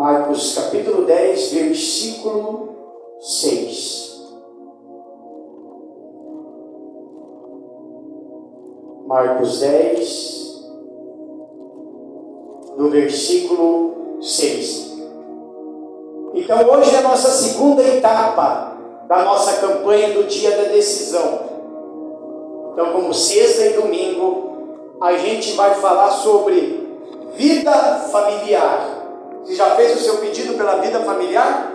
Marcos capítulo 10, versículo 6. Marcos 10, no versículo 6. Então hoje é a nossa segunda etapa da nossa campanha do dia da decisão. Então, como sexta e domingo, a gente vai falar sobre vida familiar. Você já fez o seu pedido pela vida familiar?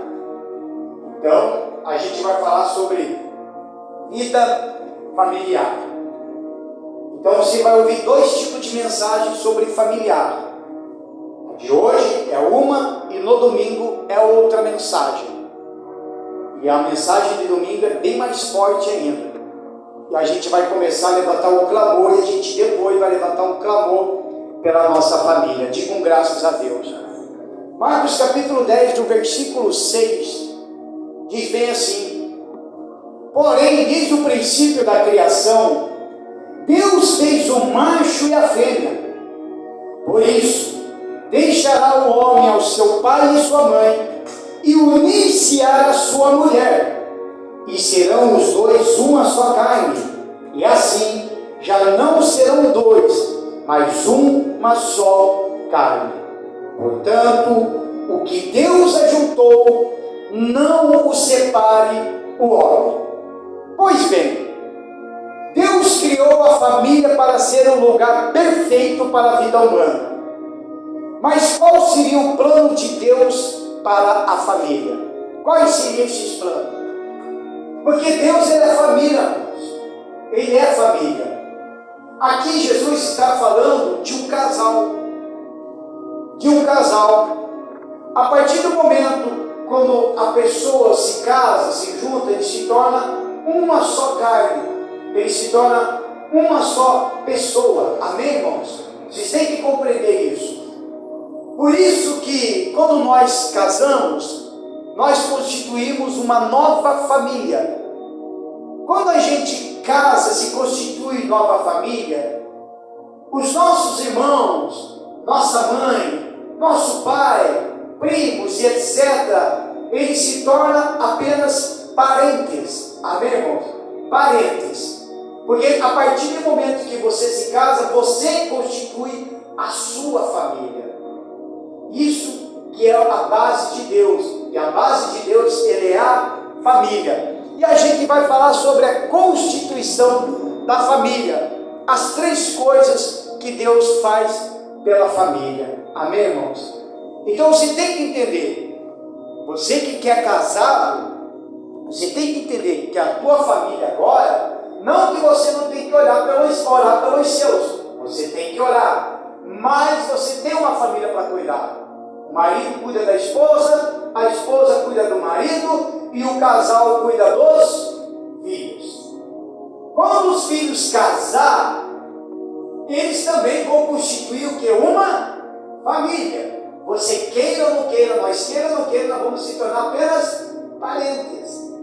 Então, a gente vai falar sobre vida familiar. Então, você vai ouvir dois tipos de mensagens sobre familiar. A de hoje é uma e no domingo é outra mensagem. E a mensagem de domingo é bem mais forte ainda. E a gente vai começar a levantar um clamor e a gente depois vai levantar um clamor pela nossa família. Digam graças a Deus. Marcos capítulo 10, no versículo 6, diz bem assim: porém, desde o princípio da criação, Deus fez o macho e a fêmea. Por isso, deixará o homem ao seu pai e sua mãe, e unir-se-á à sua mulher, e serão os dois uma só carne. E assim, já não serão dois, mas uma só carne. Portanto, o que Deus ajuntou, não o separe o homem. Pois bem, Deus criou a família para ser um lugar perfeito para a vida humana. Mas qual seria o plano de Deus para a família? Quais seriam esses planos? Porque Deus, Ele é família, irmãos. Ele é família. Aqui Jesus está falando de um casal. A partir do momento quando a pessoa se casa, se junta, ele se torna uma só carne, ele se torna uma só pessoa. Amém, irmãos? Vocês têm que compreender isso. Por isso que quando nós casamos, nós constituímos uma nova família. Quando a gente casa, se constitui nova família, os nossos irmãos, nossa mãe, nosso pai, primos e etc., ele se torna apenas parentes. Amém, irmãos? Parentes. Porque a partir do momento que você se casa, você constitui a sua família. Isso que é a base de Deus. E a base de Deus, ele é a família. E a gente vai falar sobre a constituição da família. As três coisas que Deus faz pela família. Amém, irmãos? Então você tem que entender, você que quer casar, você tem que entender que a tua família agora, não que você não tem que orar pelos seus, você tem que orar, mas você tem uma família para cuidar. O marido cuida da esposa, a esposa cuida do marido e o casal cuida dos filhos. Quando os filhos casar, eles também vão constituir o que? Uma família. Você queira ou não queira, nós queira ou não queira, nós vamos se tornar apenas parentes.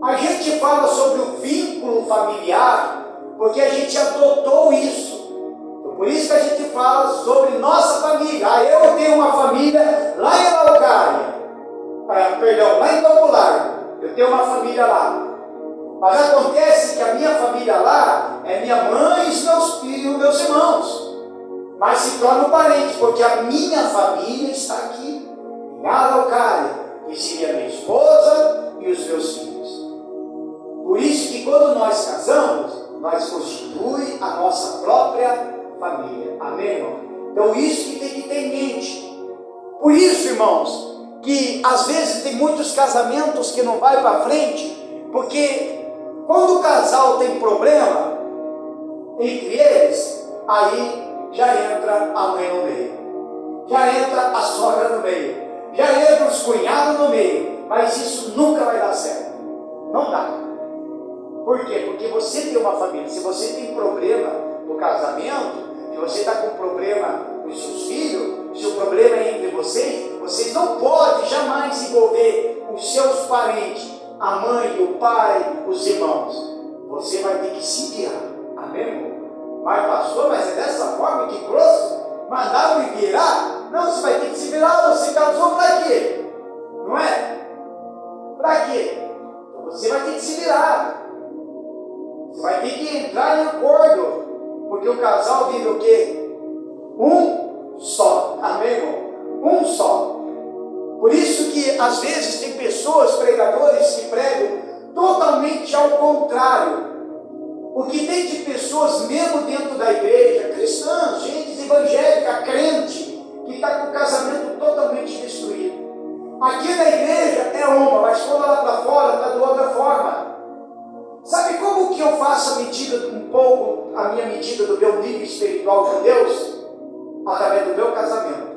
A gente fala sobre o vínculo familiar, porque a gente adotou isso. Por isso que a gente fala sobre nossa família. Eu tenho uma família lá em Araucária, lá em Campo Largo. Eu tenho uma família lá. Mas acontece que a minha família lá é minha mãe, os meus filhos, meus irmãos. Mas se torna um parente, porque a minha família está aqui, em Araucária, que seria minha esposa e os meus filhos. Por isso que quando nós casamos, nós constitui a nossa própria família. Amém, irmão? Então isso que tem que ter em mente. Por isso, irmãos, que às vezes tem muitos casamentos que não vai para frente, porque quando o casal tem problema entre eles, aí já entra a mãe no meio, já entra a sogra no meio, já entra os cunhados no meio, mas isso nunca vai dar certo, não dá. Por quê? Porque você tem uma família. Se você tem problema no casamento, se você está com problema com os seus filhos, se o problema é entre vocês não podem jamais envolver os seus parentes, a mãe, o pai, os irmãos. Você vai ter que se virar. Amém, irmão? Mas pastor, mas é dessa forma, que grosso? Mandaram me virar? Não, você vai ter que se virar. Você casou para quê? que se virar. Você vai ter que entrar em acordo, porque o casal vive o quê? Um só. Amém, irmão? Um só. Por isso que às vezes tem pessoas, pregadores, que pregam totalmente ao contrário. O que tem de pessoas mesmo dentro da igreja, cristãs, gente evangélica, crente, que está com o casamento totalmente destruído. Aqui na igreja é uma, mas quando lá para fora está de outra forma. Sabe como que eu faço a medida, um pouco, a minha medida do meu nível espiritual com Deus? Através do meu casamento.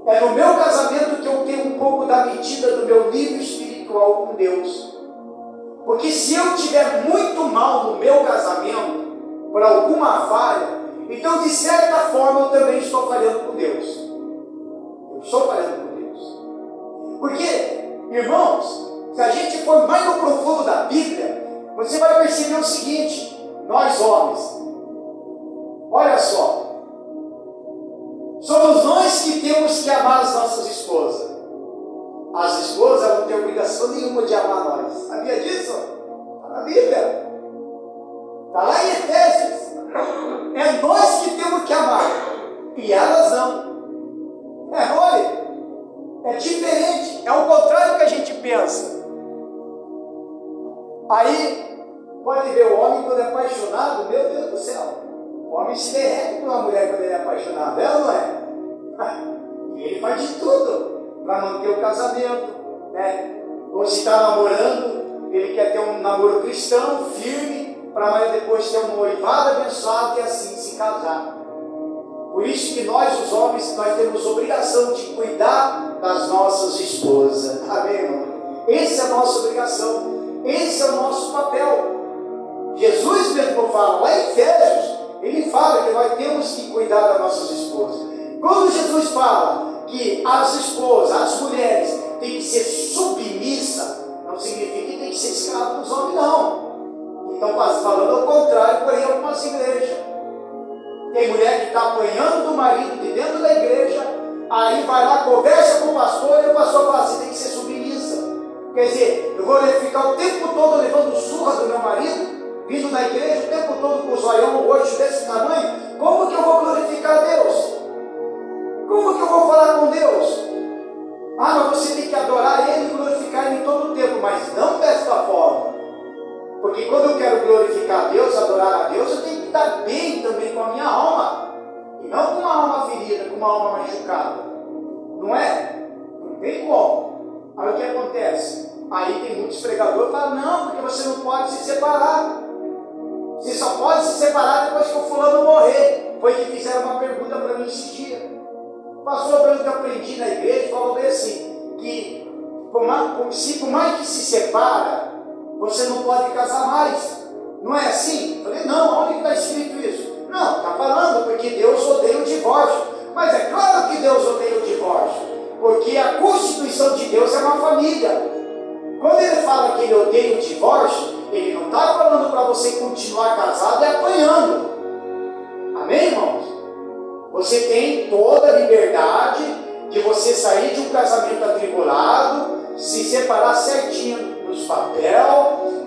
É no meu casamento que eu tenho um pouco da medida do meu nível espiritual com Deus. Porque se eu tiver muito mal no meu casamento, por alguma falha, então de certa forma eu também estou falhando com Deus. Eu estou falhando com Deus. Porque, irmãos, se a gente for mais no profundo da Bíblia, você vai perceber o seguinte: nós homens, olha só, somos nós que temos que amar as nossas esposas. As esposas não têm obrigação nenhuma de amar nós. Sabia disso? Está na Bíblia. Está lá em Efésios. É nós que temos que amar. E elas não. Olha, é diferente. É o contrário que a gente pensa. Aí, pode ver o homem quando é apaixonado, meu Deus do céu. O homem se derrete por uma mulher quando ele é apaixonado. É ou não é? E ele faz de tudo para manter o casamento, né? Ou se está namorando, ele quer ter um namoro cristão, firme, para depois ter um noivado abençoado e assim se casar. Por isso que nós, os homens, nós temos obrigação de cuidar das nossas esposas. Amém, irmão? Essa é a nossa obrigação. Esse é o nosso papel. Jesus mesmo fala, lá em Efésios, ele fala que nós temos que cuidar das nossas esposas. Quando Jesus fala que as esposas, as mulheres, têm que ser submissas, não significa que tem que ser escravo dos homens, não. Então, falando ao contrário, porém, algumas igrejas. Tem mulher que está apanhando do marido de dentro da igreja, aí vai lá, conversa com o pastor, e o pastor fala, você tem que ser submissa. Quer dizer, eu vou ficar o tempo todo levando surra do meu marido, vindo na igreja o tempo todo com o zoião roxo desse tamanho. Como que eu vou glorificar a Deus? Como que eu vou falar com Deus? Ah, mas você tem que adorar Ele e glorificar Ele em todo o tempo, mas não desta forma. Porque quando eu quero glorificar a Deus, adorar a Deus, eu tenho que estar bem também com a minha alma. E não com uma alma ferida, com uma alma machucada. Não é? Não tem como. Aí o que acontece? Aí tem muitos pregadores que falam, não, porque você não pode se separar. Você só pode se separar depois que o fulano morrer. Foi que fizeram uma pergunta para mim esses dias. O pastor pelo que eu aprendi na igreja, falou bem assim, que por mais que se separa, você não pode casar mais. Não é assim? Eu falei, não, onde está escrito isso? Não, está falando porque Deus odeia o divórcio. Mas é claro que Deus odeia o divórcio, porque a Constituição de Deus é uma família. Quando ele fala que ele odeia o divórcio, ele não está falando para você continuar casado e apanhando. Amém, irmãos? Você tem toda a liberdade de você sair de um casamento atribulado, se separar certinho nos papéis,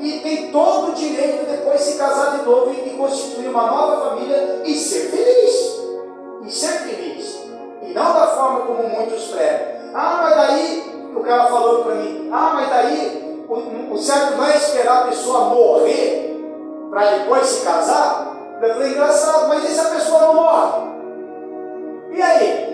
e tem todo o direito de depois se casar de novo e constituir uma nova família e ser feliz. E ser feliz. E não da forma como muitos pregam. Ah, mas daí, o cara falou para mim, mas daí o certo não é esperar a pessoa morrer para depois se casar? Eu falei, engraçado, mas e se a pessoa não morre? E aí?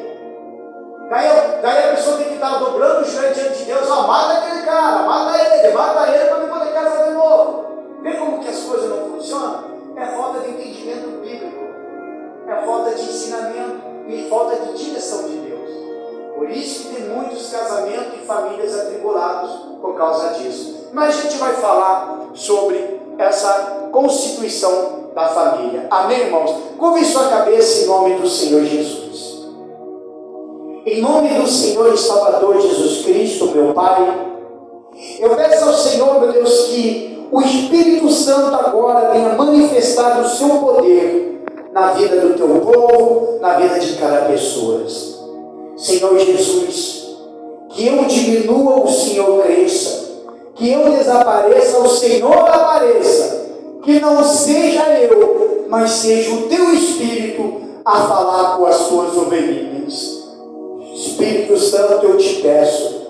Daí a pessoa tem que estar dobrando o joelho diante de Deus, mata aquele cara, mata ele para ele poder casar de novo. Vê como que as coisas não funcionam? É falta de entendimento bíblico, é falta de ensinamento e falta de direção de Deus. Por isso que tem muitos casamentos e famílias atribulados por causa disso. Mas a gente vai falar sobre essa constituição da família. Amém, irmãos? Curve sua cabeça em nome do Senhor Jesus. Em nome do Senhor e Salvador Jesus Cristo, meu Pai, eu peço ao Senhor, meu Deus, que o Espírito Santo agora venha manifestar o seu poder na vida do teu povo, na vida de cada pessoa. Senhor Jesus, que eu diminua, o Senhor cresça, que eu desapareça, o Senhor apareça, que não seja eu, mas seja o teu Espírito a falar com as tuas ovelhinhas. Espírito Santo, eu te peço,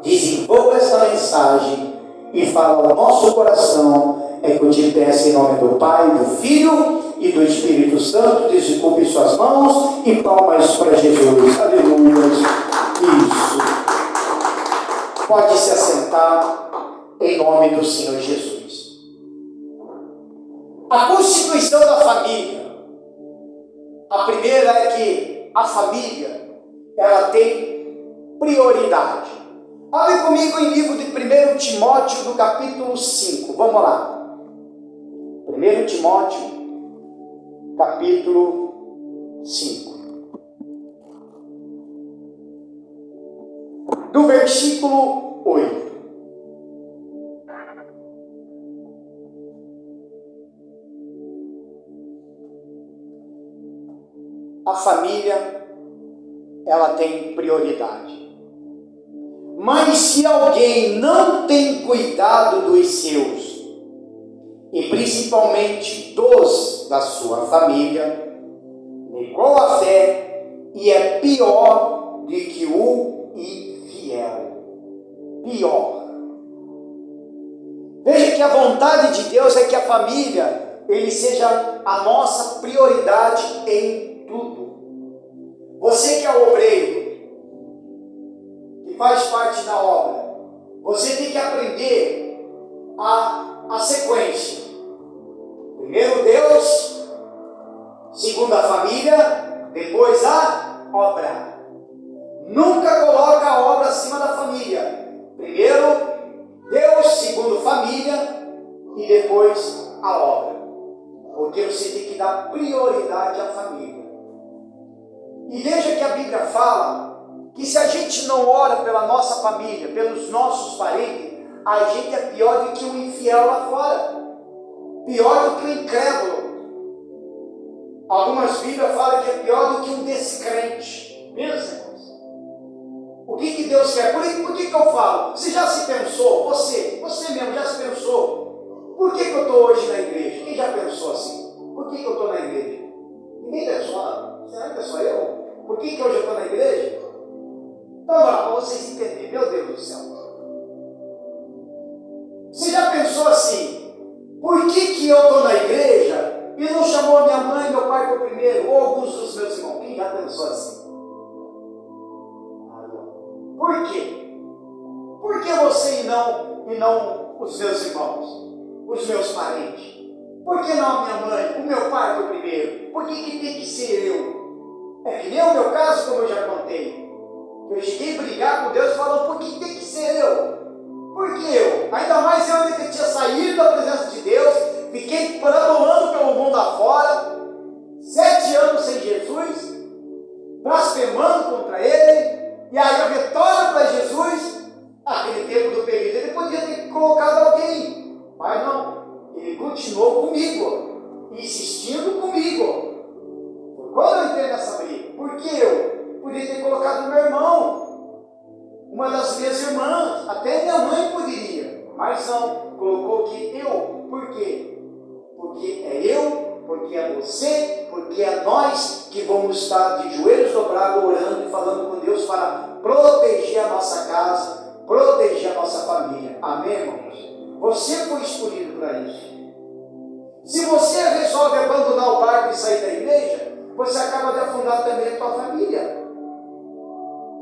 desenvolva essa mensagem e fala ao nosso coração. É que eu te peço em nome do Pai, do Filho e do Espírito Santo. Desculpe suas mãos e palmas para Jesus. Aleluia. Isso. Pode se assentar em nome do Senhor Jesus. A constituição da família. A primeira é que a família, ela tem prioridade. Abre comigo em livro de 1 Timóteo, do capítulo 5. Vamos lá. 1 Timóteo, capítulo 5. Do versículo 8. A família, ela tem prioridade. Mas se alguém não tem cuidado dos seus, e principalmente dos da sua família, negou a fé e é pior do que o infiel. Pior. Veja que a vontade de Deus é que a família, ele seja a nossa prioridade em tudo. Você que é obreiro, que faz parte da obra, você tem que aprender a sequência. Primeiro Deus, segundo a família, depois a obra. Nunca coloca a obra acima da família. Primeiro Deus, segundo família e depois a obra. Porque você tem que dar prioridade à família. E veja que a Bíblia fala que se a gente não ora pela nossa família, pelos nossos parentes, a gente é pior do que o infiel lá fora. Pior do que o incrédulo. Algumas Bíblias falam que é pior do que um descrente. Pensa, irmãos. O que Deus quer? Por que eu falo? Você já se pensou? Você mesmo já se pensou? Por que eu estou hoje na igreja? Quem já pensou assim? Por que eu estou na igreja? Ninguém pensou. Será que é só eu? Por que hoje eu estou na igreja? Então lá, para vocês entenderem. Meu Deus do céu. Você já pensou assim? Por que eu estou na igreja e não chamou minha mãe e meu pai por primeiro, ou alguns dos meus irmãos? Quem já pensou assim? Por quê? Por que você e não os meus irmãos, os meus parentes? Por que não a minha mãe, o meu pai por primeiro? Por que tem que ser eu? É que nem o meu caso, como eu já contei. Eu cheguei a brigar com Deus falando, por que tem que ser eu? Por que eu? Ainda mais eu que tinha saído da presença de Deus, fiquei perambulando pelo mundo afora, 7 anos sem Jesus, blasfemando contra Ele, e aí eu retorno para Jesus. Aquele tempo do período, ele podia ter colocado alguém, mas não, ele continuou comigo, insistindo comigo. Quando eu entrei nessa briga, por que eu? Podia ter colocado meu irmão, uma das minhas irmãs, até minha mãe poderia, mas não, colocou que eu. Por quê? Porque é eu, porque é você, porque é nós que vamos estar de joelhos dobrados, orando e falando com Deus para proteger a nossa casa, proteger a nossa família. Amém, irmãos? Você foi escolhido para isso. Se você resolve abandonar o barco e sair da igreja, você acaba de afundar também a tua família.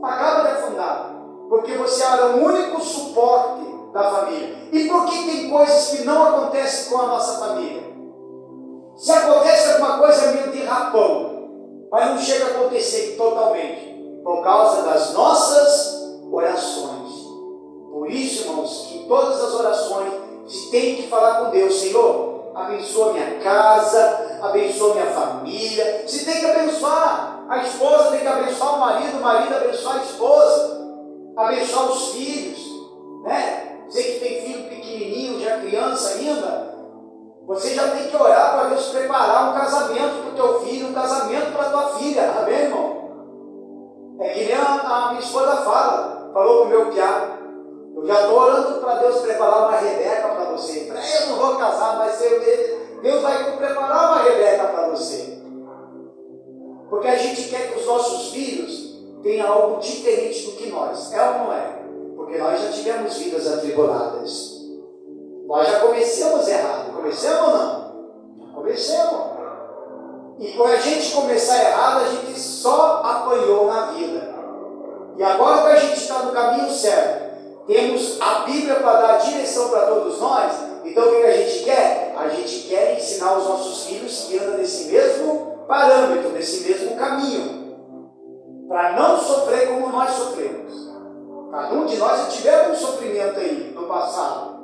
Acaba de afundar. Porque você era o único suporte da família. E por que tem coisas que não acontecem com a nossa família? Se acontece alguma coisa é meio de rapão, mas não chega a acontecer totalmente, por causa das nossas orações. Por isso, irmãos, que em todas as orações se tem que falar com Deus: Senhor, abençoa minha casa, abençoa minha família. Se tem que abençoar, a esposa tem que abençoar o marido abençoar a esposa, abençoar os filhos, né? Você que tem filho pequenininho, já criança ainda, você já tem que orar para Deus preparar um casamento para o teu filho, um casamento para a tua filha. Amém, irmão? É que nem a minha esposa falou com o meu piá. Eu já estou orando para Deus preparar uma Rebeca para você. Eu não vou casar, mas Deus vai preparar uma Rebeca para você. Porque a gente quer que os nossos filhos tenham algo diferente do que nós. É ou não é? Porque nós já tivemos vidas atribuladas. Nós já começamos errado. Começamos ou não? Já começamos. E quando a gente começar errado, a gente só apanhou na vida. E agora que a gente está no caminho certo, temos a Bíblia para dar direção para todos nós. Então o que a gente quer? A gente quer ensinar os nossos filhos que andam nesse mesmo parâmetro, nesse mesmo caminho, para não sofrer como nós sofremos. Cada um de nós já tivemos um sofrimento aí no passado,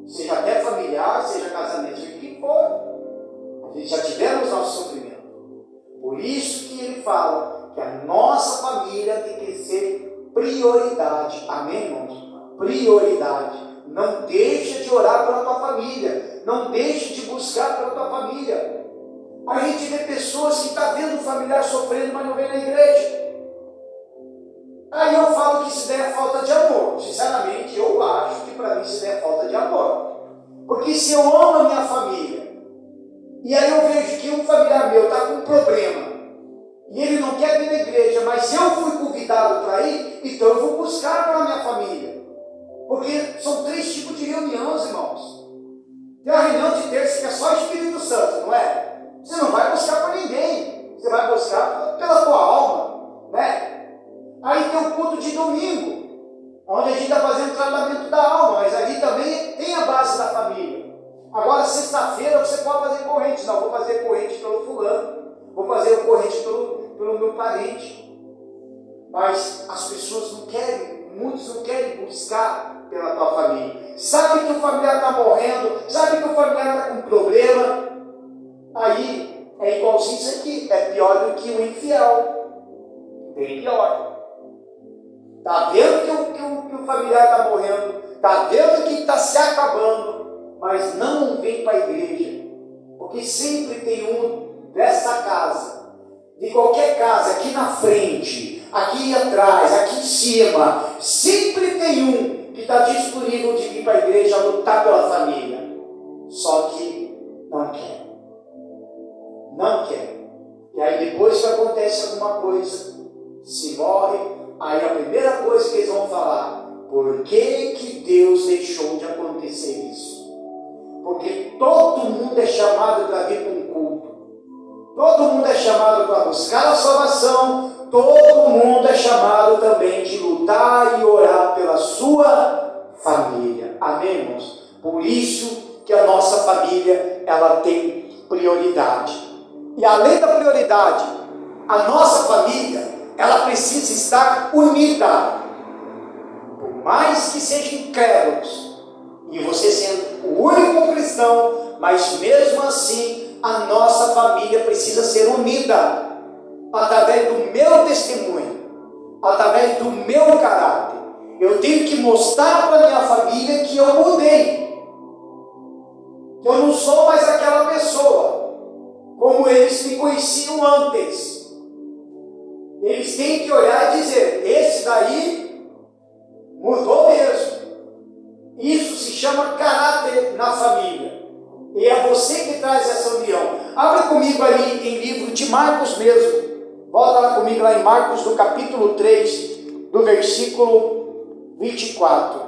seja até familiar, seja casamento, seja o que for. A gente já tivemos nosso sofrimento. Por isso que ele fala que a nossa família tem que ser prioridade. Amém, irmãos? Prioridade. Não deixa de orar pela tua família. Não deixa de buscar pela tua família. A gente vê pessoas que estão vendo o familiar sofrendo, mas não vê na igreja. Aí eu falo que isso daí é falta de amor. Sinceramente, eu acho que para mim isso daí é falta de amor. Porque se eu amo a minha família, e aí eu vejo que um familiar meu está com um problema, e ele não quer vir na igreja, mas eu fui convidado para ir, então eu vou buscar pela minha família. Porque são 3 tipos de reuniões, irmãos. Tem uma reunião de terça que é só Espírito Santo, não é? Você não vai buscar para ninguém, você vai buscar pela tua alma, né? Aí tem o culto de domingo, onde a gente está fazendo tratamento da alma, mas ali também tem a base da família. Agora, sexta-feira, você pode fazer corrente. Não, vou fazer corrente pelo fulano, vou fazer corrente pelo meu parente. Mas as pessoas não querem, muitos não querem buscar pela tua família. Sabe que o familiar está morrendo, sabe que o familiar está com problema. Aí é igualzinho isso aqui, é pior do que o infiel. Bem pior. Está vendo que o familiar está morrendo, está vendo que está se acabando, mas não vem para a igreja. Porque sempre tem um dessa casa, de qualquer casa, aqui na frente, aqui atrás, aqui em cima, sempre tem um que está disponível de vir para a igreja lutar pela família. Só que não quer. Não quer. E aí depois que acontece alguma coisa, se morre, aí a primeira coisa que eles vão falar: por que Deus deixou de acontecer isso? Porque todo mundo é chamado para vir para um culto. Todo mundo é chamado para buscar a salvação. Todo mundo é chamado também de lutar e orar pela sua família. Amém, irmãos? Por isso que a nossa família, ela tem prioridade. E além da prioridade, a nossa família, ela precisa estar unida. Por mais que sejam incrédulos, e você sendo o único cristão, mas mesmo assim, a nossa família precisa ser unida. Através do meu testemunho, através do meu caráter. Eu tenho que mostrar para a minha família que eu mudei. Que eu não sou mais aquela pessoa como eles me conheciam antes. Eles têm que olhar e dizer: esse daí mudou mesmo. Isso se chama caráter na família. E é você que traz essa união. Abre comigo ali em livro de Marcos mesmo. Volta lá comigo lá em Marcos, no capítulo 3, do versículo 24.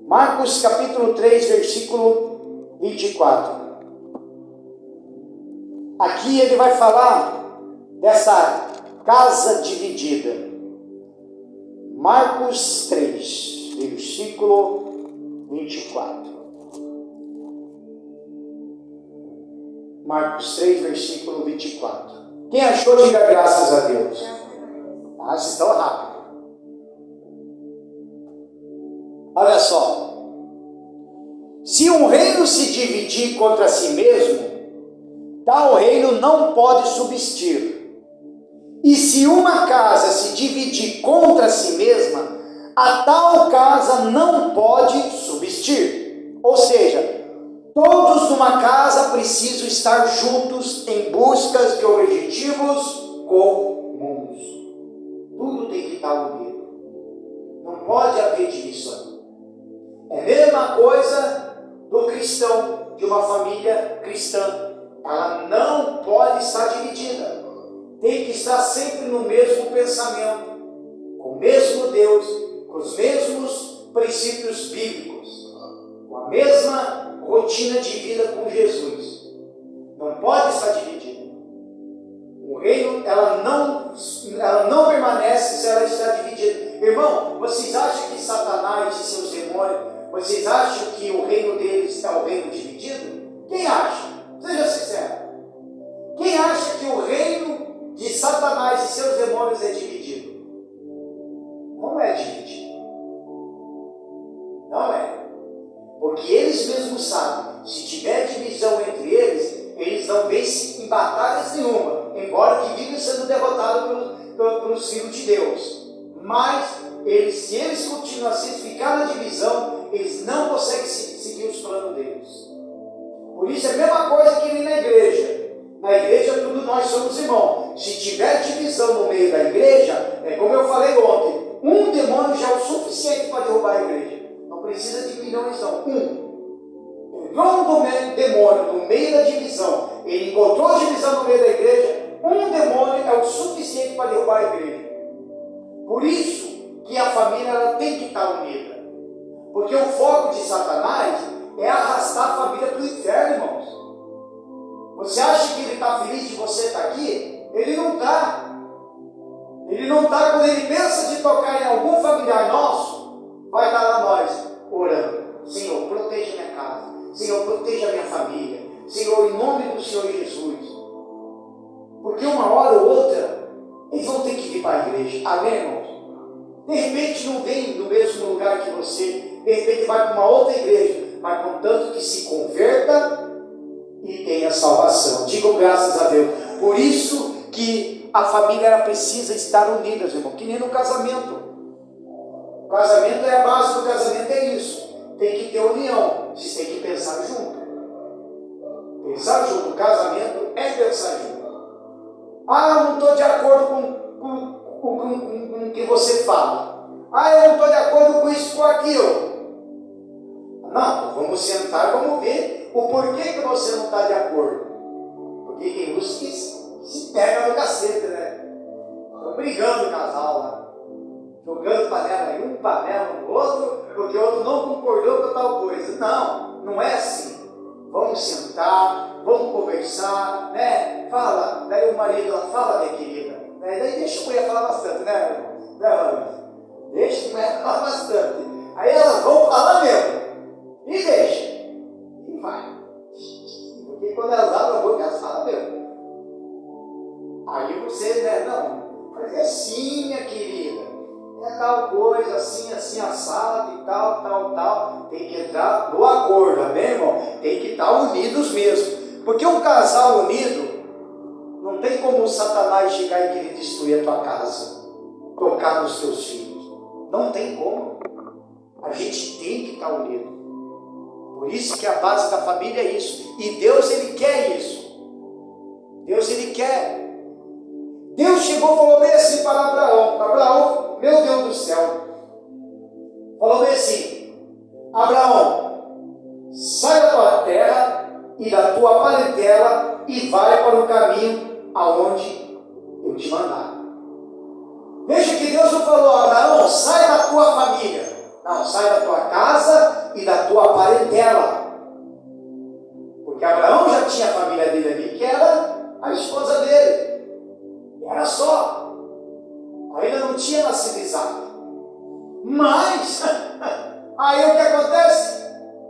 Marcos capítulo 3, versículo 24. Aqui ele vai falar dessa casa dividida. Marcos 3, versículo 24. Marcos 3, versículo 24. Quem achou, diga graças a Deus. Ah, vocês estão rápido. Olha só. Se um reino se dividir contra si mesmo, tal reino não pode subsistir. E se uma casa se dividir contra si mesma, a tal casa não pode subsistir. Ou seja, todos numa casa precisam estar juntos em busca de objetivos comuns. Tudo tem que estar unido. Não pode haver divisões. cristão, de uma família cristã, ela não pode estar dividida. Tem que estar sempre no mesmo pensamento, com o mesmo Deus, com os mesmos princípios bíblicos, com a mesma rotina de vida com Jesus. Não pode estar dividida. O reino, ela não permanece se ela está dividida. Irmão, vocês acham que Satanás e seus demônios, vocês acham que o reino deles é o reino dividido? Quem acha? Seja sincero. Quem acha que o reino de Satanás e seus demônios é dividido? Não é dividido. Não é. Porque eles mesmos sabem, se tiver divisão entre eles não vencem em batalhas nenhuma, embora que vivem sendo derrotados pelos filhos de Deus. Mas, se eles continuam assim, ficar na divisão, eles não conseguem seguir os planos deles. Por isso é a mesma coisa que nem na igreja. Na igreja, todos nós somos irmãos. Se tiver divisão no meio da igreja, é como eu falei ontem, um demônio já é o suficiente para derrubar a igreja. Não precisa de milhões, não. Entrou um demônio no meio da divisão, ele encontrou a divisão no meio da igreja, um demônio é o suficiente para derrubar a igreja. Por isso que a família ela tem que estar unida. Porque o foco de Satanás é arrastar a família para o inferno, irmãos. Você acha que ele está feliz de você estar aqui? Ele não está. Ele não está quando ele pensa de tocar em algum familiar nosso, vai estar lá nós, orando. Senhor, proteja minha casa. Senhor, proteja minha família. Senhor, em nome do Senhor Jesus. Porque uma hora ou outra, eles vão ter que vir para a igreja. Amém, irmãos? De repente não vem no mesmo lugar que você. De repente vai para uma outra igreja. Mas contanto que se converta e tenha salvação. Digam graças a Deus. Por isso que a família ela precisa estar unida, irmão. Que nem no casamento. O casamento é a base do casamento, é isso. Tem que ter união. Vocês têm que pensar junto. Pensar junto. O casamento é pensar junto. Eu não estou de acordo com o que você fala. Eu não estou de acordo com isso, com aquilo. Não, vamos sentar e vamos ver o porquê que você não está de acordo. Porque tem uns que se pegam no cacete, né? Estão brigando o casal lá. Jogando panela em um, panela no outro, porque o outro não concordou com tal coisa. Não é assim. Vamos sentar, vamos conversar, né? Fala, daí o marido fala, minha querida. Daí deixa a mulher falar bastante, né, irmão? Deixa a mulher falar bastante. Aí elas vão falar mesmo. E deixa. E vai. Porque quando elas abrem a boca, elas falam mesmo. Aí você, né? Não, mas é assim, minha querida. É tal coisa, assim, assado e tal. Tem que entrar no acordo, amém, irmão? Tem que estar unidos mesmo. Porque um casal unido, não tem como o Satanás chegar e querer destruir a tua casa, tocar nos teus filhos. Não tem como. A gente tem que estar unido. Por isso que a base da família é isso. E Deus, Ele quer isso. Deus, Ele quer. Deus chegou e falou bem assim para Abraão. Abraão, meu Deus do céu. Falou bem assim. Abraão, sai da tua terra e da tua parentela e vai para o caminho aonde eu te mandar. Veja que Deus não falou, Abraão, sai da tua família. Não, sai da tua casa e da tua parentela. Porque Abraão já tinha a família dele ali, que era a esposa dele. Era só. Ainda não tinha nascido Isaac. Mas, aí o que acontece?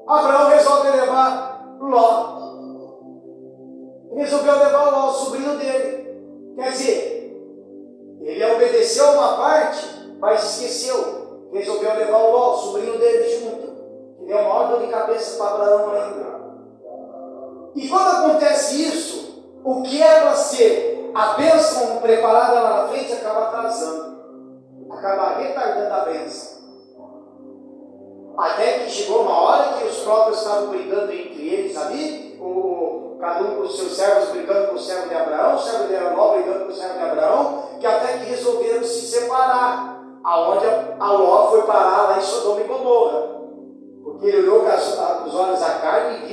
Abraão resolve levar Ló. Resolveu levar Ló, o sobrinho dele. Quer dizer, ele obedeceu uma parte, mas esqueceu. Resolveu levar o Ló, o sobrinho dele, junto. Que deu uma ordem de cabeça para Abraão ainda. E quando acontece isso, o que é para ser a bênção preparada lá na frente acaba atrasando. Acaba retardando a bênção. Até que chegou uma hora que os próprios estavam brigando entre eles ali, cada um com os seus servos brigando com o servo de Abraão, o servo de Ló brigando com o servo de Abraão, que até que resolveram se separar. Aonde a Ló foi parar lá em Sodoma e Gomorra. Porque ele olhou com os olhos da carne e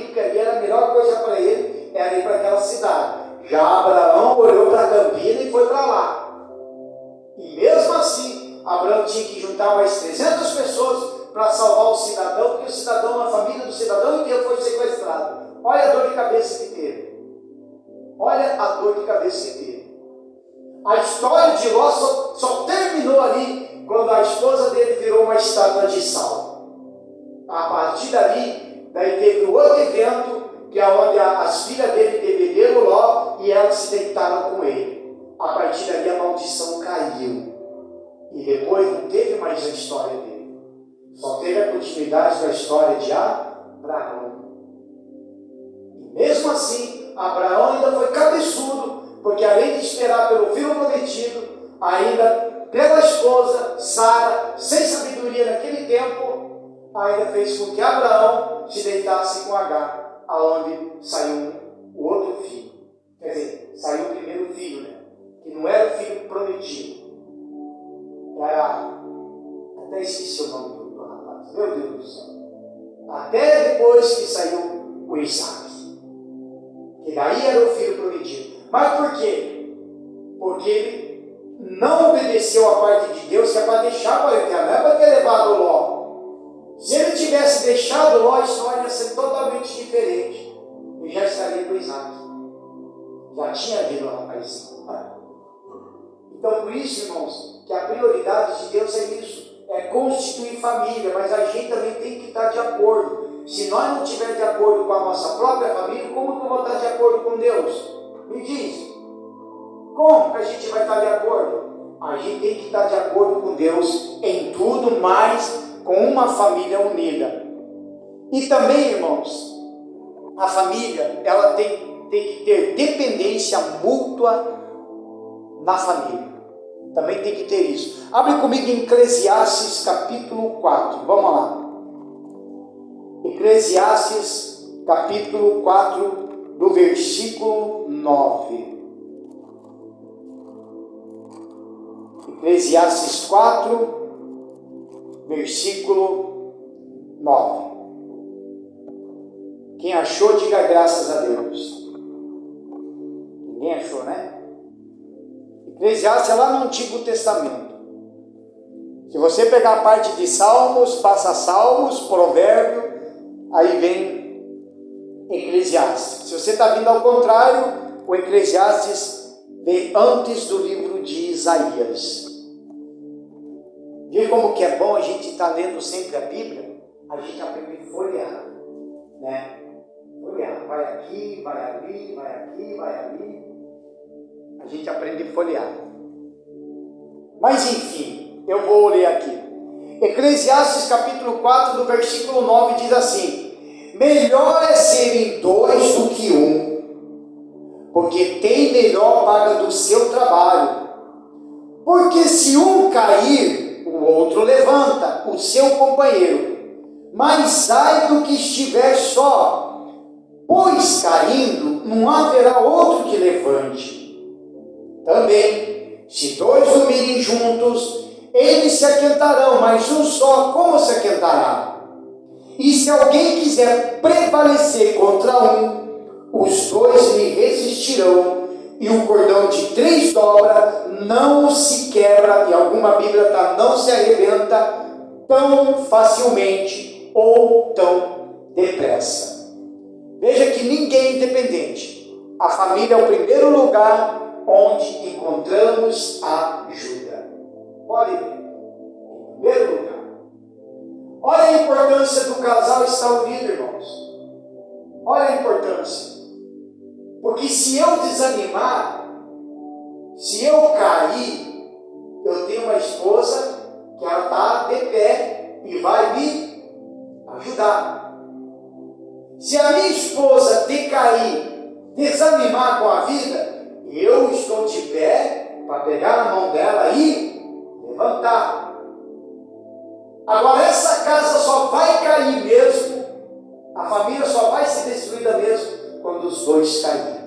Olha a dor de cabeça que teve. Olha a dor de cabeça que teve. A história de Ló só terminou ali quando a esposa dele virou uma estátua de sal. A partir dali, daí teve outro evento, que é onde as filhas dele beberam Ló e elas se deitaram com ele. A partir dali a maldição caiu. E depois não teve mais a história dele. Só teve a continuidade da história de Abraão. E mesmo assim, Abraão ainda foi cabeçudo, porque além de esperar pelo filho prometido, ainda pela esposa, Sara, sem sabedoria naquele tempo, ainda fez com que Abraão se deitasse com Agar, aonde saiu o outro filho. Quer dizer, saiu o primeiro filho, né? Que não era o filho prometido. Era, até esqueci o nome do rapaz, meu Deus do céu. Até depois que saiu o Isaac, que daí era o filho prometido. Mas por quê? Porque ele não obedeceu a parte de Deus, que é para deixar a quarentena, não é para ter levado Ló. Se ele tivesse deixado Ló, a história ia ser totalmente diferente. E já estaria com Isaac. Já tinha havido um rapazinho. Então, por isso, irmãos, que a prioridade de Deus é isso, é constituir família, mas a gente também tem que estar de acordo. Se nós não estivermos de acordo com a nossa própria família, como que eu vou estar de acordo com Deus? Me diz, como que a gente vai estar de acordo? A gente tem que estar de acordo com Deus em tudo, mas com uma família unida. E também, irmãos, a família, ela tem que ter dependência mútua na família. Também tem que ter isso. Abre comigo em Eclesiastes capítulo 4. Vamos lá. Eclesiastes capítulo 4, do versículo 9. Eclesiastes 4, versículo 9. Quem achou, diga graças a Deus. Ninguém achou, né? Eclesiastes é lá no Antigo Testamento. Se você pegar a parte de Salmos, passa Salmos, Provérbio, aí vem Eclesiastes. Se você está vindo ao contrário, o Eclesiastes vem antes do livro de Isaías. Viu como que é bom a gente estar lendo sempre a Bíblia? A gente aprende a folhear, né? Folhear, vai aqui, vai ali, vai aqui, vai ali. A gente aprende a folhear. Mas enfim, eu vou ler aqui. Eclesiastes capítulo 4, do versículo 9, diz assim: melhor é serem dois do que um, porque tem melhor paga do seu trabalho. Porque se um cair, o outro levanta o seu companheiro. Mas ai do que estiver só, pois caindo não haverá outro que levante. Também, se dois dormirem juntos, eles se aquentarão, mas um só como se aquentará? E se alguém quiser prevalecer contra um, os dois lhe resistirão, e o cordão de 3 dobras não se quebra, e alguma Bíblia está, não se arrebenta tão facilmente ou tão depressa. Veja que ninguém é independente. A família é o primeiro lugar onde encontramos a ajuda. Pode ver. Em primeiro lugar. Olha a importância do casal estar unido, irmãos. Olha a importância. Porque se eu desanimar, se eu cair, eu tenho uma esposa que ela está de pé e vai me ajudar. Se a minha esposa decair, desanimar com a vida, eu estou de pé para pegar na mão dela e levantar. Agora essa casa só vai cair mesmo, a família só vai ser destruída mesmo quando os dois caírem.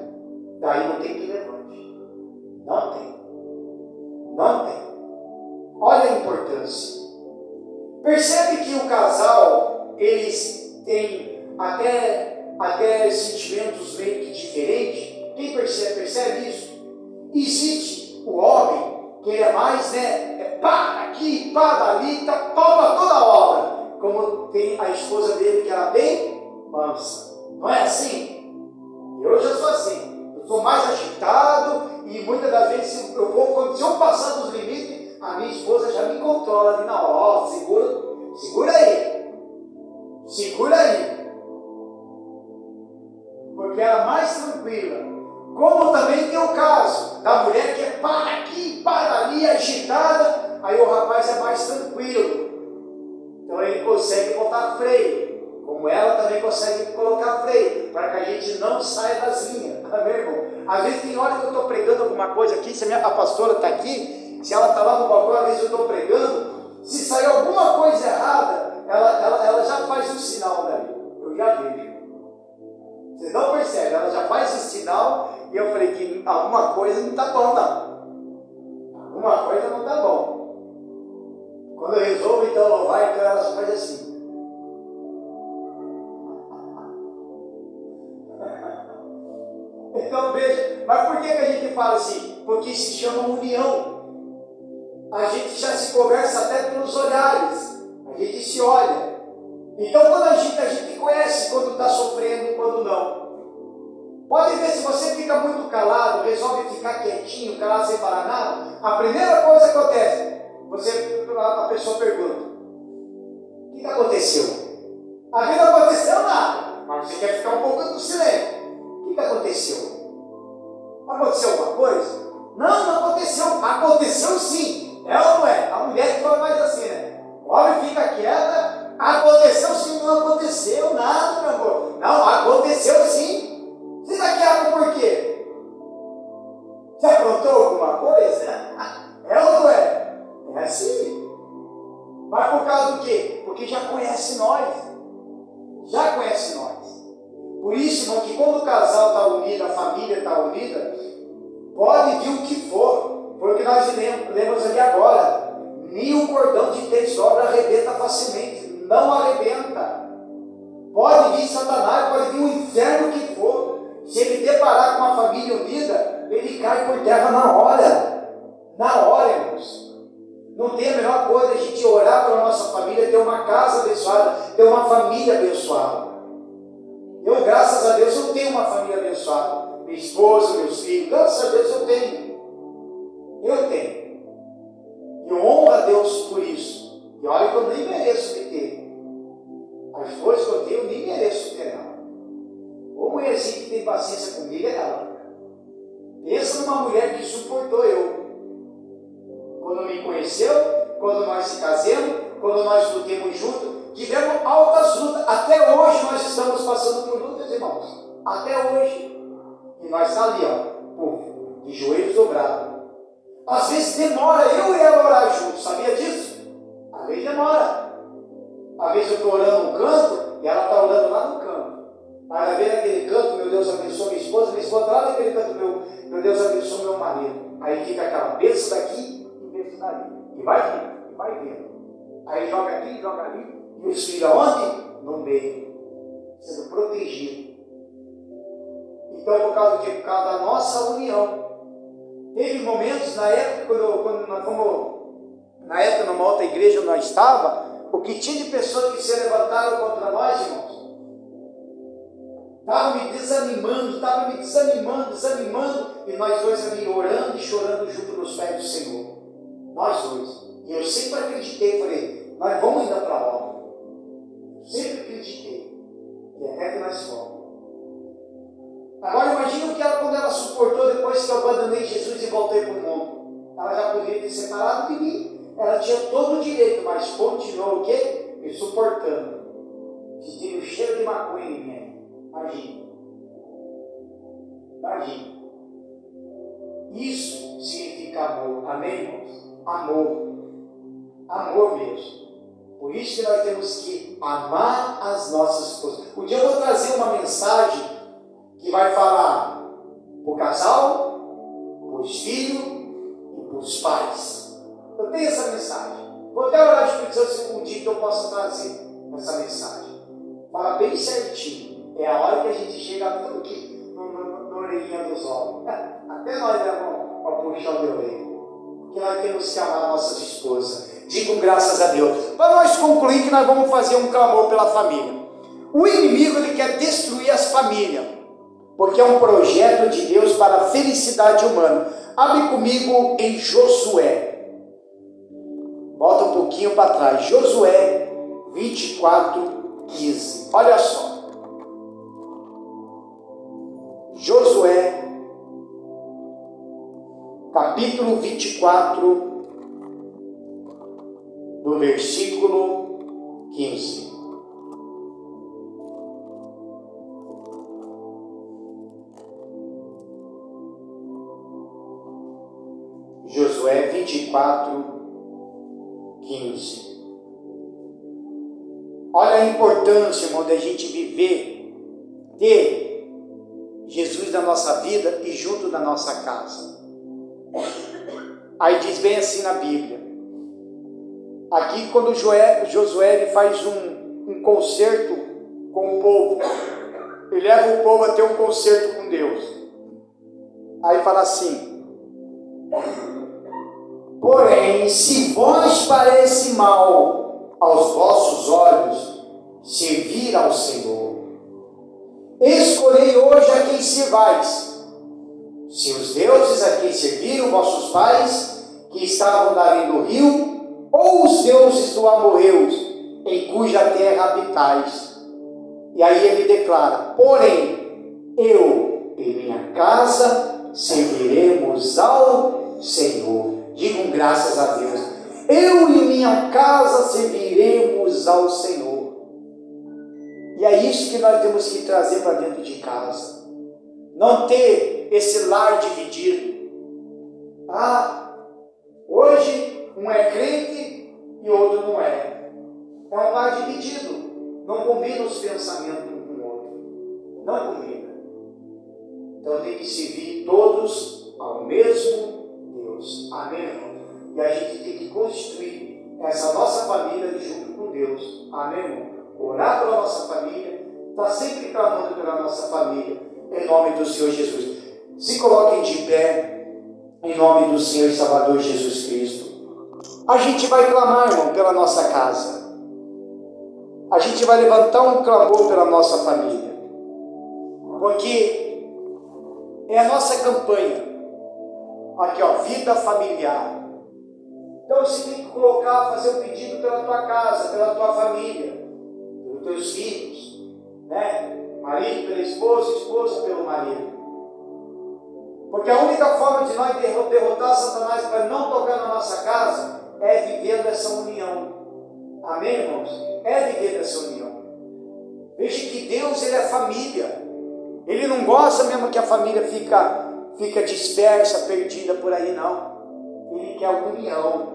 Daí não tem que levante. Não tem. Não tem. Olha a importância. Percebe que o casal, eles têm até sentimentos meio que diferentes. Quem percebe isso? Existe o homem que ele é mais, né? Pá aqui, pá dali, toma toda a obra. Como tem a esposa dele que era bem mansa. Não é assim? Eu já sou assim. Eu sou mais agitado e muitas das vezes se eu passar dos limites, a minha esposa já me controla ali na hora. Ó, segura aí. Segura aí. Porque ela é mais tranquila. Como também tem o caso da mulher que é para aqui, para ali, agitada, aí o rapaz é mais tranquilo. Então ele consegue botar freio, como ela também consegue colocar freio, para que a gente não saia das linhas, tá, meu irmão? Às vezes tem hora que eu estou pregando alguma coisa aqui, se a pastora está aqui, se ela está lá no balcão, às vezes eu estou pregando, se sair alguma coisa errada, ela já faz um sinal dali, eu já vejo. Você não percebe, ela já faz o sinal, e eu falei que alguma coisa não está bom, não. Alguma coisa não está bom. Quando eu resolvo então louvar, então ela faz assim. Então veja, mas por que a gente fala assim? Porque se chama união. A gente já se conversa até pelos olhares, a gente se olha. Então quando a gente conhece quando está sofrendo e quando não. Pode ver, se você fica muito calado, resolve ficar quietinho, calado sem falar nada, a primeira coisa que acontece, a pessoa pergunta: o que aconteceu? A vida não aconteceu nada, mas você quer ficar um pouco no silêncio. O que aconteceu? Aconteceu alguma coisa? Não, não aconteceu. Aconteceu sim. É ou não é? A mulher que fala mais assim, né? O homem fica quieta. Aconteceu sim, não aconteceu nada, meu amor. Não, aconteceu sim. Você está quieto por quê? Você aprontou alguma coisa? É ou não é? É assim. Mas por causa do quê? Porque já conhece nós. Já conhece nós. Por isso, irmão, que quando o casal está unido, a família está unida, pode vir o que for. Foi o que nós lemos ali agora. Nem o cordão de tesoura arrebenta facilmente. Não arrebenta. Pode vir Satanás, pode vir o inferno que for. Se ele deparar com uma família unida, ele cai por terra na hora. Na hora, irmãos. Não tem a melhor coisa a gente orar pela nossa família, ter uma casa abençoada, ter uma família abençoada. Eu, graças a Deus, eu tenho uma família abençoada. Minha esposa, meus filhos, graças a Deus eu tenho. Eu tenho. E eu honro a Deus por isso. E olha que eu nem mereço de ter. As coisas que eu tenho, eu nem mereço ter ela. Ô mulherzinha que tem paciência comigo é ela. Pensa numa mulher que suportou eu. Quando me conheceu, quando nós se casamos, quando nós lutemos juntos, tivemos altas lutas. Até hoje nós estamos passando por lutas, irmãos. Até hoje. E nós estamos ali, ó, de joelhos dobrados. Às vezes demora eu e ela orar juntos, sabia disso? Às vezes demora. Às vezes eu estou orando no canto e ela está orando lá no canto. Mas às vezes naquele canto, meu Deus abençoe minha esposa está lá naquele canto, meu Deus abençoe meu marido. Aí fica aquela bênção daqui e bênção dali. E vai vindo, e vai vindo. Aí joga aqui, joga ali. E os filhos aonde? No meio. Sendo protegido. Então, por causa do quê? Por causa da nossa união. Teve momentos na época, quando nós fomos, na época, numa outra igreja onde nós estávamos, o que tinha de pessoas que se levantaram contra nós, irmãos, estava me desanimando, e nós dois ali orando e chorando junto nos pés do Senhor. Nós dois. E eu sempre acreditei, falei, nós vamos ainda para a obra. Sempre acreditei. E até que nós fomos. Agora imagina o que ela, quando ela suportou depois que eu abandonei Jesus e voltei para o mundo. Ela já poderia ter separado de mim. Ela tinha todo o direito, mas continuou o quê? Me suportando. Sentindo o cheiro de maconha em mim. Imagina. Imagina. Isso significa amor. Amém, irmãos? Amor. Amor mesmo. Por isso que nós temos que amar as nossas esposas. Um dia eu vou trazer uma mensagem que vai falar para o casal, para os filhos e para os pais. Eu tenho essa mensagem. Vou até orar de Espírito Santo se um dia que eu possa trazer essa mensagem. Fala bem certinho. É a hora que a gente chega tudo aqui na orelhinha dos homens. Até nós levamos uma puxão de orelha. Porque nós temos que amar nossas esposas. Digam graças a Deus. Para nós concluir que nós vamos fazer um clamor pela família. O inimigo, ele quer destruir as famílias, porque é um projeto de Deus para a felicidade humana. Abre comigo em Josué. Volta um pouquinho para trás. Josué 24:15. Olha só. Josué, capítulo 24, do versículo 15. Josué 24:15. Olha a importância, irmão, da gente viver, ter Jesus na nossa vida e junto da nossa casa. Aí diz bem assim na Bíblia. Aqui quando Josué ele faz um concerto com o povo, ele leva o povo a ter um concerto com Deus. Aí fala assim: porém, se vós parece mal aos vossos olhos servir ao Senhor, escolhei hoje a quem servais, se os deuses a quem serviram vossos pais, que estavam na além do rio, ou os deuses do amorreus, em cuja terra habitais. E aí ele declara: porém, eu e minha casa serviremos ao Senhor. Digam graças a Deus. Eu e minha casa serviremos ao Senhor. E é isso que nós temos que trazer para dentro de casa. Não ter esse lar dividido. Hoje um é crente e outro não é. É um lar dividido. Não combina os pensamentos um com o outro. Não combina. Então tem que servir todos ao mesmo Deus. Amém, irmão? E a gente tem que constituir essa nossa família junto com Deus. Amém, irmão? Orar pela nossa família, está sempre clamando pela nossa família, em nome do Senhor Jesus. Se coloquem de pé, em nome do Senhor e Salvador Jesus Cristo. A gente vai clamar, irmão, pela nossa casa. A gente vai levantar um clamor pela nossa família, porque é a nossa campanha. Aqui, ó, vida familiar. Então você tem que colocar, fazer um pedido pela tua casa, pela tua família, pelos teus filhos, né? Marido pela esposa, esposa pelo marido. Porque a única forma de nós derrotar Satanás para não tocar na nossa casa é vivendo essa união. Amém, irmãos? É viver essa união. Veja que Deus, ele é família. Ele não gosta mesmo que a família fica dispersa, perdida por aí, não. Ele quer união.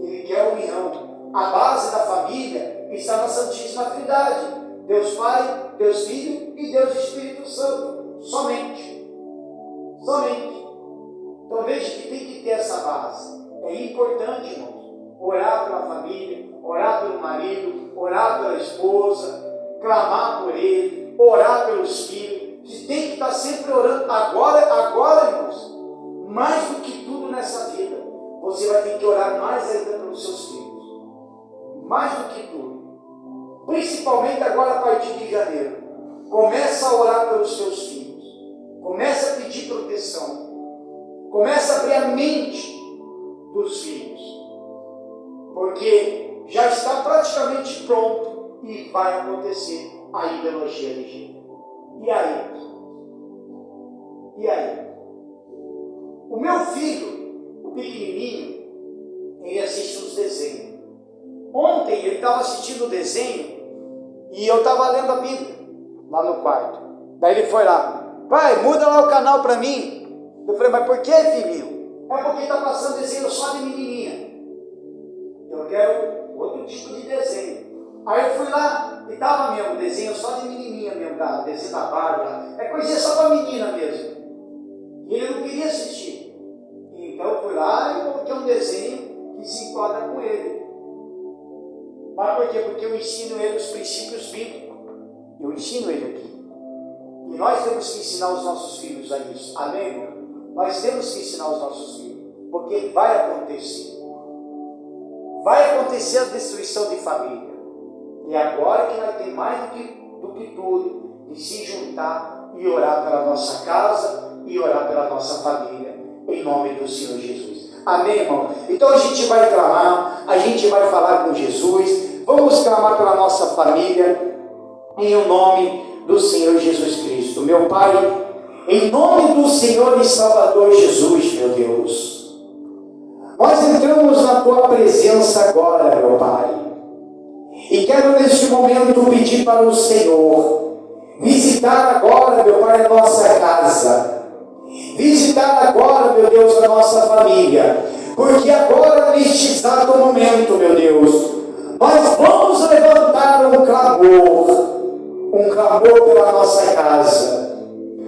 Ele quer união. A base da família está na Santíssima Trindade. Deus Pai, Deus Filho e Deus Espírito Santo. Somente. Então veja que tem que ter essa base. É importante, irmãos, orar pela família, orar pelo marido, orar pela esposa, clamar por ele, orar pelos filhos. Você tem que estar sempre orando. Agora, irmãos, mais do que tudo nessa vida, você vai ter que orar mais ainda pelos seus filhos. Mais do que tudo. Principalmente agora a partir de janeiro. Começa a orar pelos seus filhos. Começa a pedir proteção. Começa a abrir a mente dos filhos. Porque já está praticamente pronto e vai acontecer a ideologia de gênero. E aí? O meu filho, o pequenininho, ele assiste os desenhos. Ontem ele estava assistindo o desenho e eu estava lendo a Bíblia lá no quarto. Daí ele foi lá: pai, muda lá o canal para mim. Eu falei: mas por que, filhinho? É porque está passando desenho só de menininha. Eu quero outro tipo de desenho. Aí eu fui lá e estava mesmo, desenho só de menininha mesmo, desenho da Bárbara. É coisinha só para menina mesmo. E ele não queria assistir. Então eu fui lá e coloquei um desenho que se enquadra com ele. Mas por quê? Porque eu ensino ele os princípios bíblicos. Eu ensino ele aqui. E nós temos que ensinar os nossos filhos a isso. Amém, irmão? Nós temos que ensinar os nossos filhos. Porque vai acontecer. Vai acontecer a destruição de família. E agora que nós temos mais do que tudo, de se juntar e orar pela nossa casa e orar pela nossa família, em nome do Senhor Jesus. Amém, irmão? Então a gente vai clamar, a gente vai falar com Jesus, vamos clamar pela nossa família, em o nome do Senhor Jesus Cristo. Meu Pai, em nome do Senhor e Salvador Jesus, meu Deus, nós entramos na Tua presença agora, meu Pai, e quero neste momento pedir para o Senhor visitar agora, meu Pai, a nossa casa, visitar agora, meu Deus, a nossa família, porque agora, neste exato momento, meu Deus, nós vamos levantar um clamor pela nossa casa,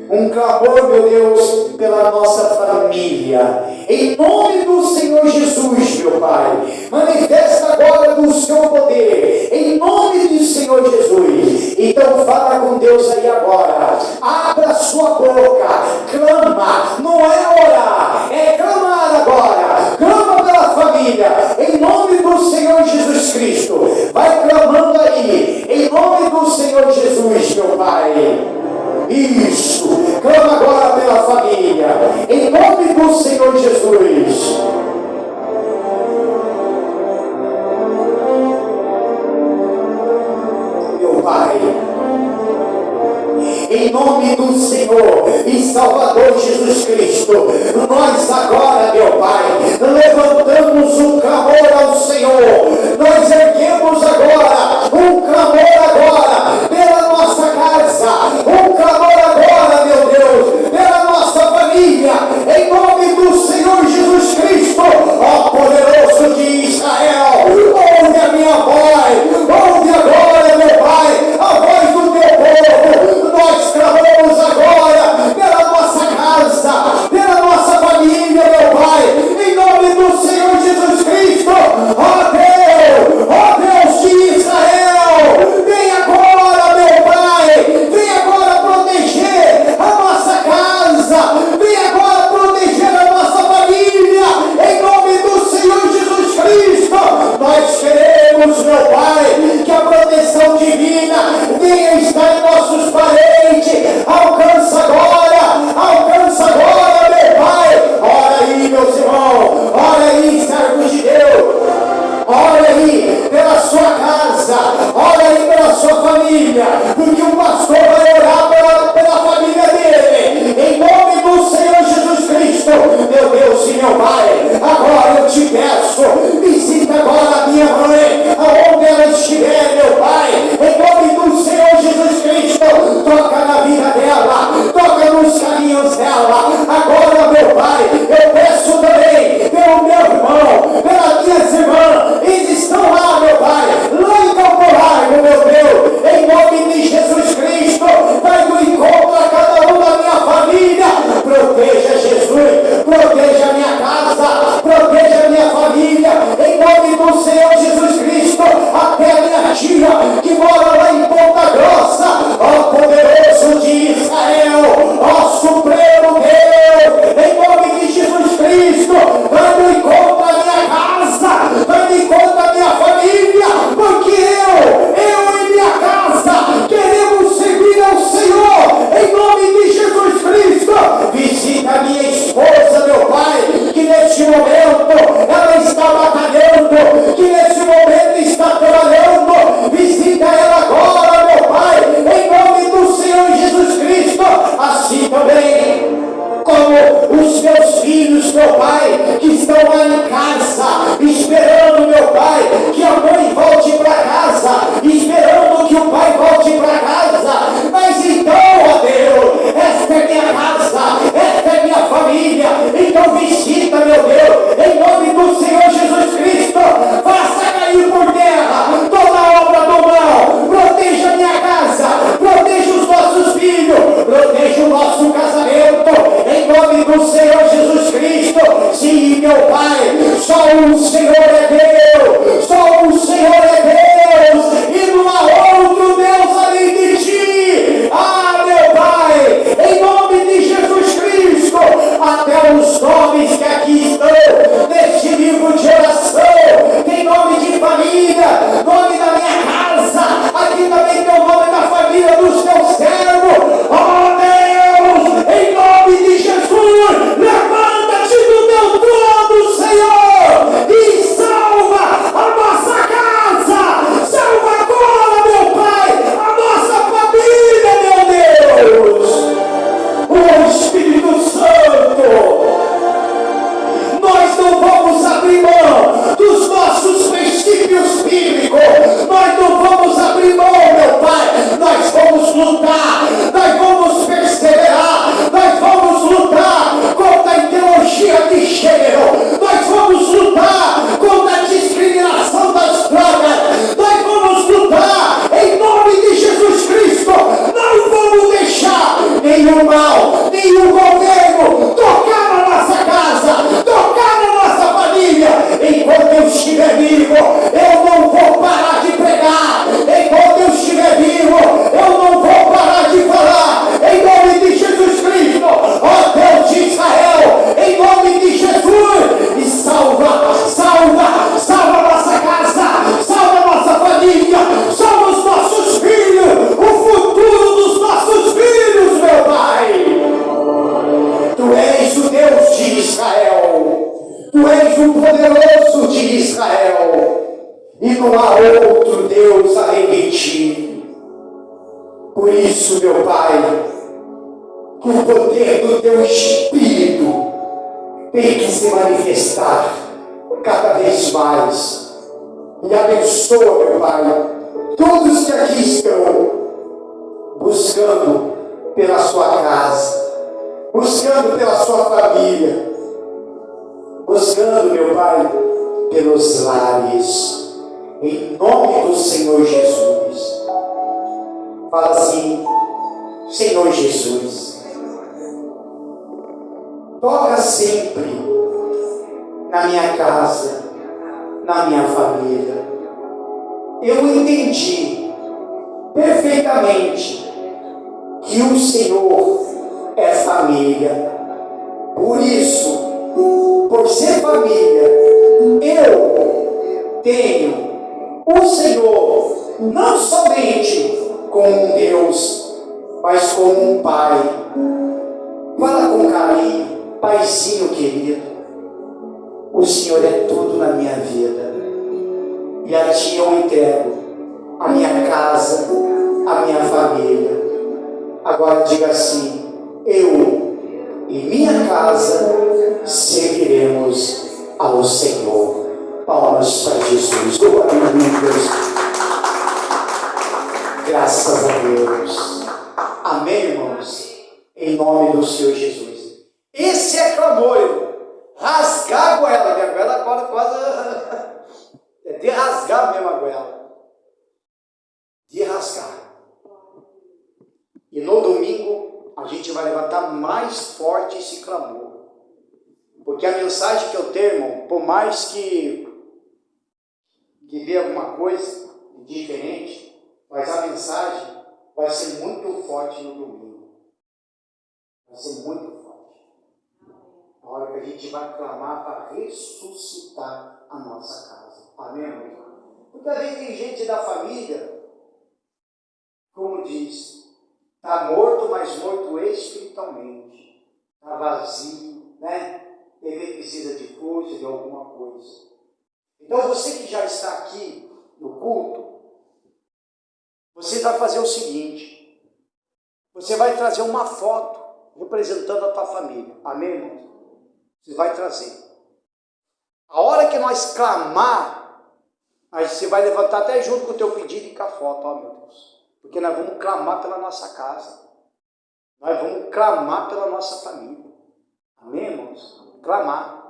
um clamor, meu Deus, pela nossa família, em nome do Senhor Jesus, meu Pai. Manifesta agora do seu poder, em nome do Senhor Jesus. Então fala com Deus aí agora, abra sua boca, clama, não é orar, é clamar agora, clama pela família, em nome do Senhor Jesus Cristo. Vai clamando aí, em nome do Senhor Jesus, meu Pai. Isso, clama agora pela família, em nome do Senhor Jesus. Meu Pai, em nome do Senhor e Salvador Jesus Cristo, nós agora, meu Pai, levantamos um clamor ao Senhor, nós erguemos agora um clamor agora pela nossa casa, um clamor agora, meu Deus, pela nossa família, em nome do Senhor Jesus Cristo. Ó poderoso de Israel, ouve a minha voz, ouve agora, meu Pai, a voz do teu povo. Nós clamamos agora pela nossa casa, pela nossa família, meu Pai, em nome do Senhor Jesus Cristo. Ó Deus de Israel, vem agora, meu Pai, vem agora proteger a nossa casa, vem agora proteger a nossa família, em nome do Senhor Jesus Cristo. Nós queremos, meu Pai, que a proteção divina venha estar em nossos parentes. Alcança agora, meu Pai. Ora aí, meus irmãos, ora aí, servos de Deus, ora aí pela sua casa, ora aí pela sua família, porque o pastor vai orar pela família dele, em nome do Senhor Jesus Cristo. Meu Deus e meu Pai, agora eu te peço, visita agora a minha mãe, aonde ela estiver, meu Pai, em nome do Senhor Jesus Cristo. Toca na vida dela, toca nos caminhos dela. Agora, meu Pai, eu peço também pelo meu irmão, pelas minhas irmãs, eles estão lá, meu Pai, lá em Campo Largo, meu Deus, em nome de Jesus Cristo. Vai do encontro a cada um da minha família. Proteja, Jesus, proteja a minha casa, proteja a minha família, em nome do Senhor Jesus Cristo. Até a minha tia que mora lá em Ponta Grossa. Ó poderoso de Israel, ó supremo Deus, em nome de Jesus Cristo, vai no encontro a minha casa, vai no encontro a minha família, porque eu e minha casa queremos servir ao Senhor, em nome de Jesus Cristo. Visita a minha esposa, meu Pai, que neste momento ela está batalhando, que neste momento está trabalhando. Visita ela agora, meu Pai, em nome do Senhor Jesus Cristo. Assim também como os meus filhos, meu Pai, que estão lá em casa, esperando, meu Pai, que a mãe volte para casa, esperando que o pai volte para casa. Mas então, ó Deus, esta é minha casa, esta é minha família. Então visita, meu Deus, em nome do Senhor Jesus Cristo. Faça cair por terra toda a obra do mal. Proteja a minha casa, proteja os nossos filhos, proteja o nosso casamento, em nome do Senhor Jesus Cristo. Sim, meu Pai, só o Senhor é Deus, só o Senhor é Deus, e não há outro Deus além de ti. Ah, meu Pai, em nome de Jesus Cristo, até os nomes que aqui estão neste livro de oração, tem nome de família, nome da minha casa, que o poder do teu Espírito tem que se manifestar cada vez mais. E abençoa, meu Pai, todos que aqui estão buscando pela sua casa, buscando pela sua família, buscando, meu Pai, pelos lares, em nome do Senhor Jesus. Fala assim: Senhor Jesus, toca sempre na minha casa, na minha família. Eu entendi perfeitamente que o Senhor é família. Por isso, por ser família, eu tenho o Senhor não somente como um Deus, mas como um Pai. Fala com carinho: Paizinho querido, o Senhor é tudo na minha vida, e a Ti eu entrego a minha casa, a minha família. Agora diga assim: eu e minha casa seguiremos ao Senhor. Palmas para Jesus. Glória a Deus. Graças a Deus. Amém, irmãos? Em nome do Senhor Jesus. Esse é clamor, irmão. Rasgar a goela. Minha goela agora quase é de rasgar mesmo a goela. De rasgar. E no domingo a gente vai levantar mais forte esse clamor. Porque a mensagem que eu tenho, irmão, por mais que vê alguma coisa diferente, mas a mensagem vai ser muito forte no domingo. Vai ser muito forte. A hora que a gente vai clamar para ressuscitar a nossa casa. Amém, irmão? Porque às vezes tem gente da família, como diz, está morto, mas morto espiritualmente. Está vazio, né? Ele precisa de força, de alguma coisa. Então você que já está aqui no culto, você vai fazer o seguinte: você vai trazer uma foto representando a tua família. Amém, irmão? Você vai trazer. A hora que nós clamar, aí você vai levantar até junto com o teu pedido e com a foto, ó meu Deus. Porque nós vamos clamar pela nossa casa. Nós vamos clamar pela nossa família. Amém, irmãos? Clamar.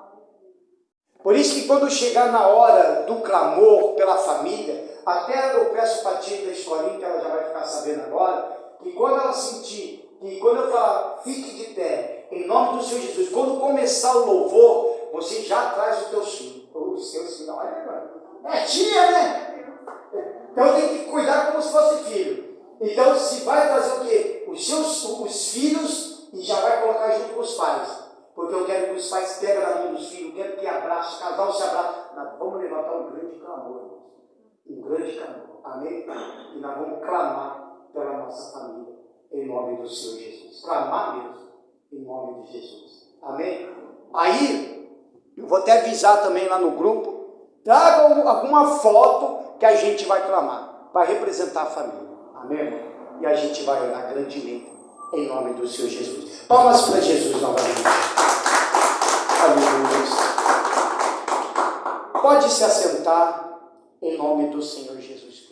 Por isso que quando chegar na hora do clamor pela família, até eu peço para a tia da escolinha, que ela já vai ficar sabendo agora, que quando ela sentir, que quando eu falar, fique de pé, em nome do Senhor Jesus, quando começar o louvor, você já traz os teus filhos. Os seus filhos, olha, é tia, né? Então tem que cuidar como se fosse filho. Então se vai trazer o quê? Os filhos, e já vai colocar junto com os pais. Porque eu quero que os pais peguem na mão dos filhos, eu quero que abraçem, o casal se abrace. Nós vamos levantar um grande clamor. Um grande clamor. Amém? E nós vamos clamar pela nossa família, em nome do Senhor Jesus. Clamar mesmo, em nome de Jesus. Amém? Aí, eu vou até avisar também lá no grupo, traga alguma foto que a gente vai clamar, para representar a família. Amém, irmão? E a gente vai orar grandemente, em nome do Senhor Jesus. Palmas para Jesus novamente. Aleluia. Pode se assentar, em nome do Senhor Jesus Cristo.